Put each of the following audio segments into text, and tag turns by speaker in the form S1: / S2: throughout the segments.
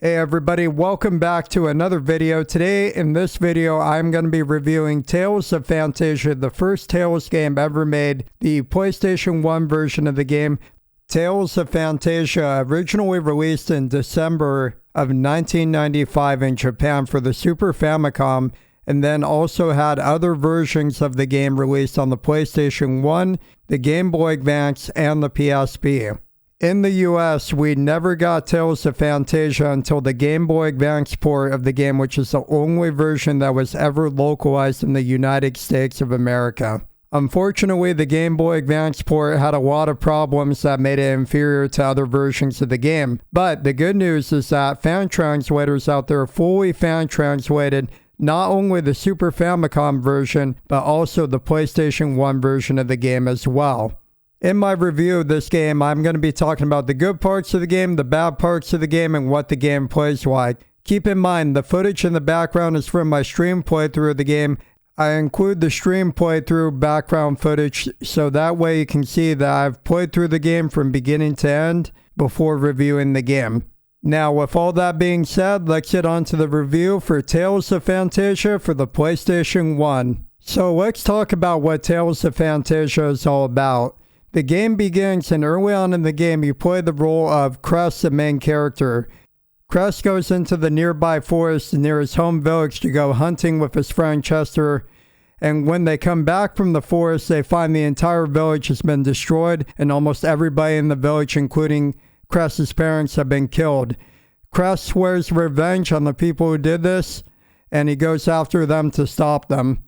S1: Hey everybody, welcome back to another video. Today in this video I'm going to be reviewing Tales of Phantasia, the first Tales game ever made, the PlayStation 1 version of the game. Tales of Phantasia, originally released in December of 1995 in Japan for the Super Famicom, and then also had other versions of the game released on the PlayStation 1, the Game Boy Advance, and the PSP. In the US, we never got Tales of Phantasia until the Game Boy Advance port of the game, which is the only version that was ever localized in the United States of America. Unfortunately, the Game Boy Advance port had a lot of problems that made it inferior to other versions of the game. But the good news is that fan translators out there fully fan translated not only the Super Famicom version, but also the PlayStation 1 version of the game as well. In my review of this game, I'm going to be talking about the good parts of the game, the bad parts of the game, and what the game plays like. Keep in mind, the footage in the background is from my stream playthrough of the game. I include the stream playthrough background footage so that way you can see that I've played through the game from beginning to end before reviewing the game. Now, with all that being said, let's get on to the review for Tales of Phantasia for the PlayStation 1. So let's talk about what Tales of Phantasia is all about. The game begins, and early on in the game, you play the role of Crest, the main character. Crest goes into the nearby forest near his home village to go hunting with his friend Chester, and when they come back from the forest, they find the entire village has been destroyed, and almost everybody in the village, including Crest's parents, have been killed. Crest swears revenge on the people who did this, and he goes after them to stop them.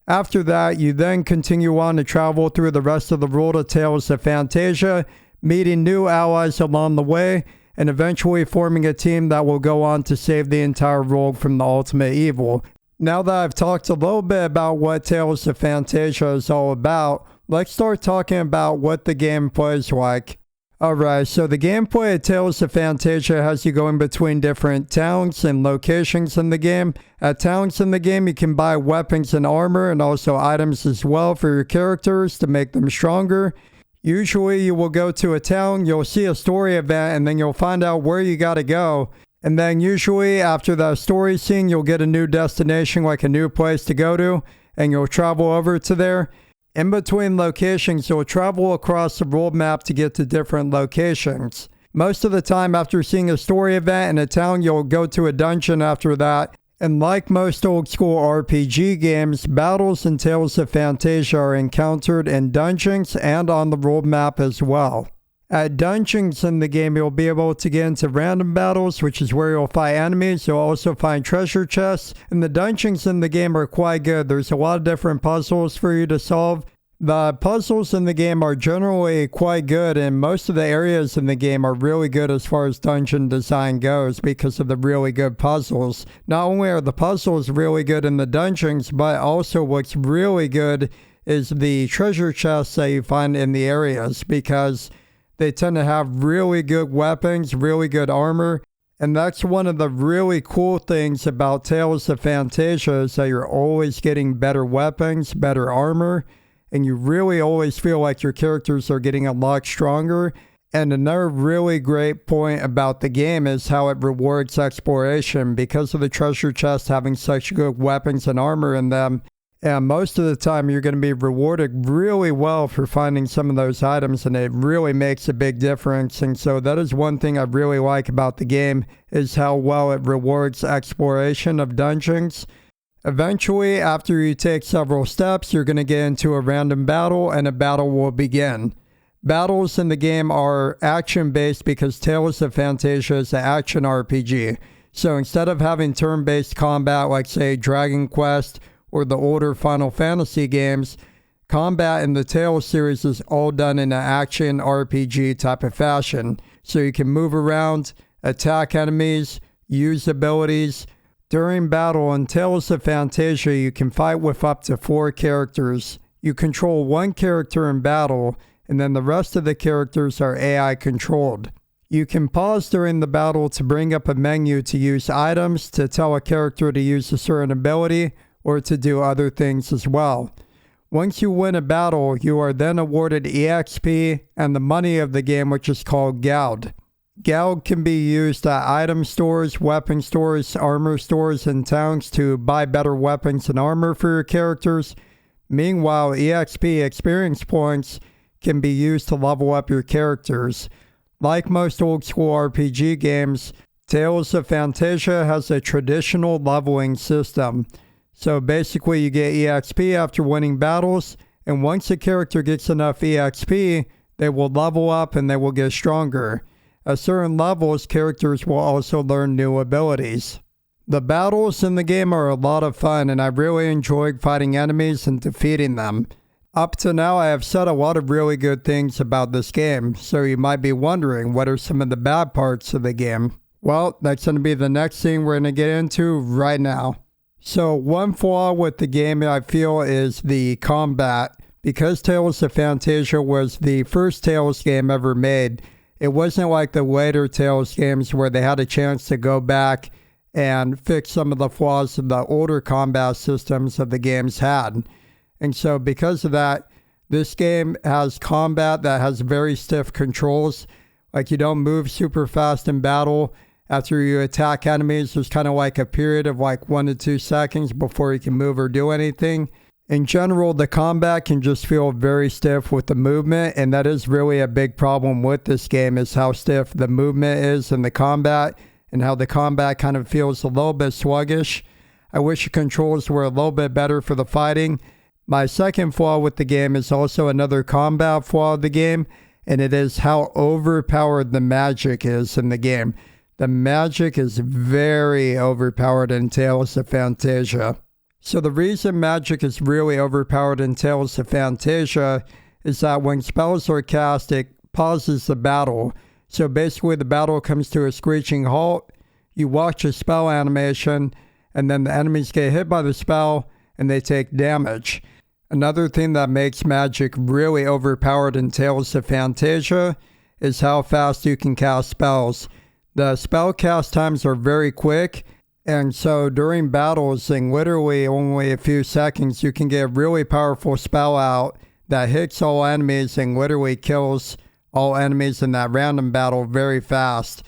S1: After that, you then continue on to travel through the rest of the world of Tales of Phantasia, meeting new allies along the way, and eventually forming a team that will go on to save the entire world from the ultimate evil. Now that I've talked a little bit about what Tales of Phantasia is all about, let's start talking about what the game plays like. Alright, so the gameplay of Tales of Phantasia has you going between different towns and locations in the game. At towns in the game, you can buy weapons and armor and also items as well for your characters to make them stronger. Usually you will go to a town, you'll see a story event, and then you'll find out where you gotta go. And then usually after that story scene, you'll get a new destination, like a new place to go to, and you'll travel over to there. In between locations, you'll travel across the world map to get to different locations. Most of the time, after seeing a story event in a town, you'll go to a dungeon after that. And like most old school RPG games, battles in Tales of Phantasia are encountered in dungeons and on the world map as well. At dungeons in the game, you'll be able to get into random battles, which is where you'll fight enemies. You'll also find treasure chests, and the dungeons in the game are quite good. There's a lot of different puzzles for you to solve. The puzzles in the game are generally quite good, and most of the areas in the game are really good as far as dungeon design goes because of the really good puzzles. Not only are the puzzles really good in the dungeons, but also what's really good is the treasure chests that you find in the areas, because they tend to have really good weapons, really good armor, and that's one of the really cool things about Tales of Phantasia is that you're always getting better weapons, better armor, and you really always feel like your characters are getting a lot stronger. And another really great point about the game is how it rewards exploration because of the treasure chests having such good weapons and armor in them. And most of the time you're going to be rewarded really well for finding some of those items, and it really makes a big difference. And so that is one thing I really like about the game, is how well it rewards exploration of dungeons. Eventually, after you take several steps, you're going to get into a random battle, and a battle will begin. Battles in the game are action-based because Tales of Phantasia is an action RPG. So instead of having turn-based combat like, say, Dragon Quest or the older Final Fantasy games, combat in the Tales series is all done in an action RPG type of fashion. So you can move around, attack enemies, use abilities. During battle in Tales of Phantasia, you can fight with up to 4 characters. You control one character in battle, and then the rest of the characters are AI controlled. You can pause during the battle to bring up a menu to use items, to tell a character to use a certain ability, or to do other things as well. Once you win a battle, you are then awarded EXP and the money of the game, which is called Goud. Geld can be used at item stores, weapon stores, armor stores, and towns to buy better weapons and armor for your characters. Meanwhile, EXP experience points can be used to level up your characters. Like most old school RPG games, Tales of Phantasia has a traditional leveling system. So basically you get EXP after winning battles, and once a character gets enough EXP, they will level up and they will get stronger. At certain levels, characters will also learn new abilities. The battles in the game are a lot of fun, and I really enjoyed fighting enemies and defeating them. Up to now, I have said a lot of really good things about this game, so you might be wondering what are some of the bad parts of the game. Well, that's going to be the next thing we're going to get into right now. So one flaw with the game I feel is the combat. Because Tales of Phantasia was the first Tales game ever made, it wasn't like the later Tales games where they had a chance to go back and fix some of the flaws of the older combat systems that the games had. And so because of that, this game has combat that has very stiff controls. Like you don't move super fast in battle. After you attack enemies, there's kind of like a period of like 1 to 2 seconds before you can move or do anything. In general, the combat can just feel very stiff with the movement, and that is really a big problem with this game, is how stiff the movement is in the combat and how the combat kind of feels a little bit sluggish. I wish the controls were a little bit better for the fighting. My second flaw with the game is also another combat flaw of the game, and it is how overpowered the magic is in the game. The magic is very overpowered in Tales of Phantasia. So the reason magic is really overpowered in Tales of Phantasia is that when spells are cast, it pauses the battle. So basically the battle comes to a screeching halt, you watch a spell animation, and then the enemies get hit by the spell and they take damage. Another thing that makes magic really overpowered in Tales of Phantasia is how fast you can cast spells. The spell cast times are very quick, and so during battles, in literally only a few seconds, you can get a really powerful spell out that hits all enemies and literally kills all enemies in that random battle very fast.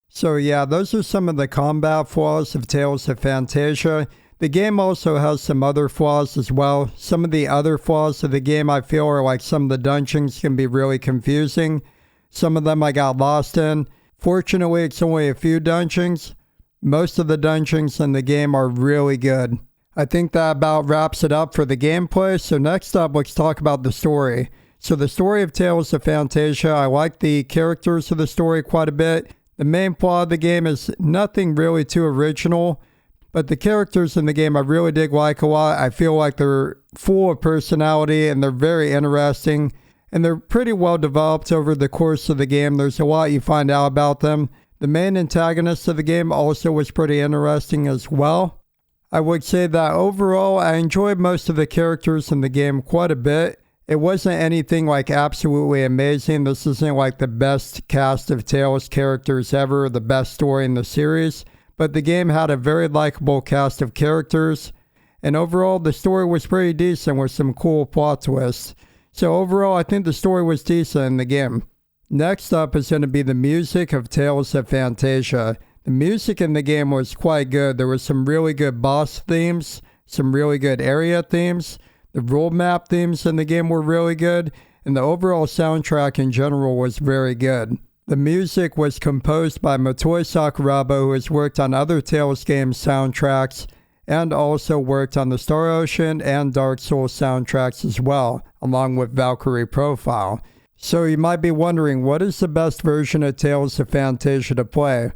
S1: So yeah, those are some of the combat flaws of Tales of Phantasia. The game also has some other flaws as well. Some of the other flaws of the game I feel are like some of the dungeons can be really confusing. Some of them I got lost in. Fortunately, it's only a few dungeons. Most of the dungeons in the game are really good. I think that about wraps it up for the gameplay. So next up, let's talk about the story. So the story of Tales of Phantasia, I like the characters of the story quite a bit. The main plot of the game is nothing really too original, but the characters in the game I really did like a lot. I feel like they're full of personality and they're very interesting, and they're pretty well developed over the course of the game. There's a lot you find out about them. The main antagonist of the game also was pretty interesting as well. I would say that overall I enjoyed most of the characters in the game quite a bit. It wasn't anything like absolutely amazing. This isn't like the best cast of Tales characters ever, the best story in the series, but the game had a very likable cast of characters, and overall the story was pretty decent with some cool plot twists. So overall I think the story was decent in the game. Next up is going to be the music of Tales of Phantasia. The music in the game was quite good. There were some really good boss themes, some really good area themes. The role map themes in the game were really good, and the overall soundtrack in general was very good. The music was composed by Motoi Sakuraba, who has worked on other Tales games soundtracks, and also worked on the Star Ocean and Dark Souls soundtracks as well, along with Valkyrie Profile. So you might be wondering, what is the best version of Tales of Phantasia to play?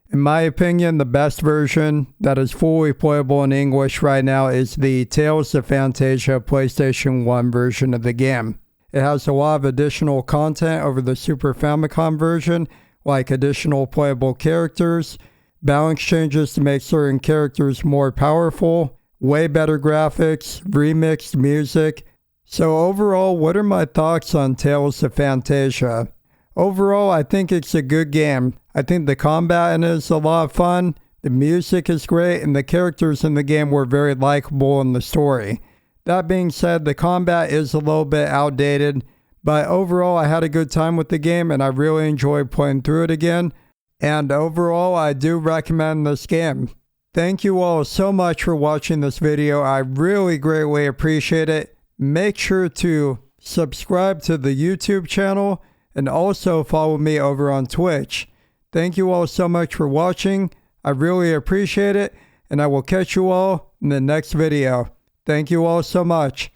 S1: In my opinion, the best version that is fully playable in English right now is the Tales of Phantasia PlayStation 1 version of the game. It has a lot of additional content over the Super Famicom version, like additional playable characters, balance changes to make certain characters more powerful, way better graphics, remixed music. So overall, what are my thoughts on Tales of Phantasia? Overall, I think it's a good game. I think the combat in it is a lot of fun, the music is great, and the characters in the game were very likable in the story. That being said, the combat is a little bit outdated, But overall, I had a good time with the game and I really enjoyed playing through it again. And overall, I do recommend this game. Thank you all so much for watching this video. I really greatly appreciate it. Make sure to subscribe to the YouTube channel and also follow me over on Twitch. Thank you all so much for watching. I really appreciate it, and I will catch you all in the next video. Thank you all so much.